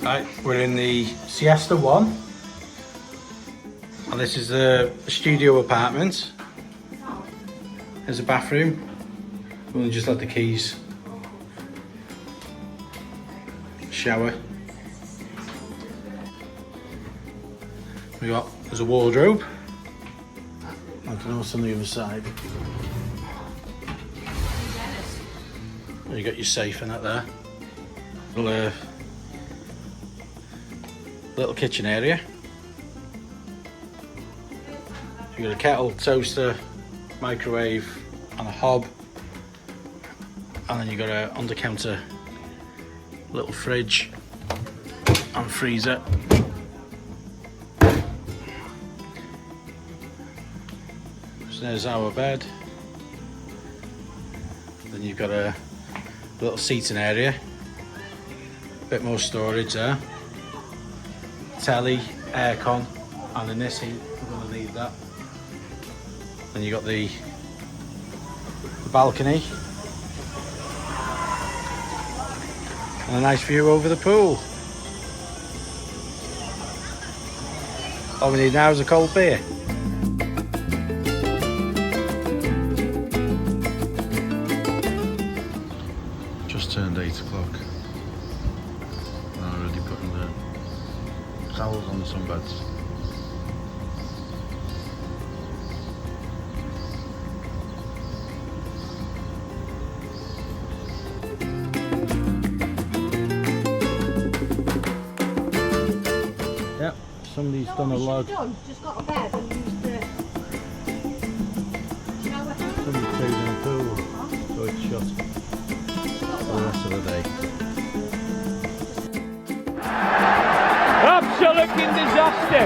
Right, we're in the Siesta one, and this is the studio apartment. There's a bathroom. We'll just let the keys. Shower. There's a wardrobe. I don't know what's on the other side. You got your safe in it there. Little kitchen area. You got a kettle, toaster, microwave, and a hob, and then you got a under counter little fridge and freezer. So there's our bed. Then you've got a little seating area, a bit more storage there. Telly, aircon, and in this heat we're going to need that. Then you got the balcony and a nice view over the pool. All we need now is a cold beer. Just turned 8 o'clock. I'm already putting the towels on the sunbeds. Yep, somebody's done a log. Just got a bed and used the shower. Somebody's stayed in the pool, so it's shut for the rest of the day. Absolute disaster.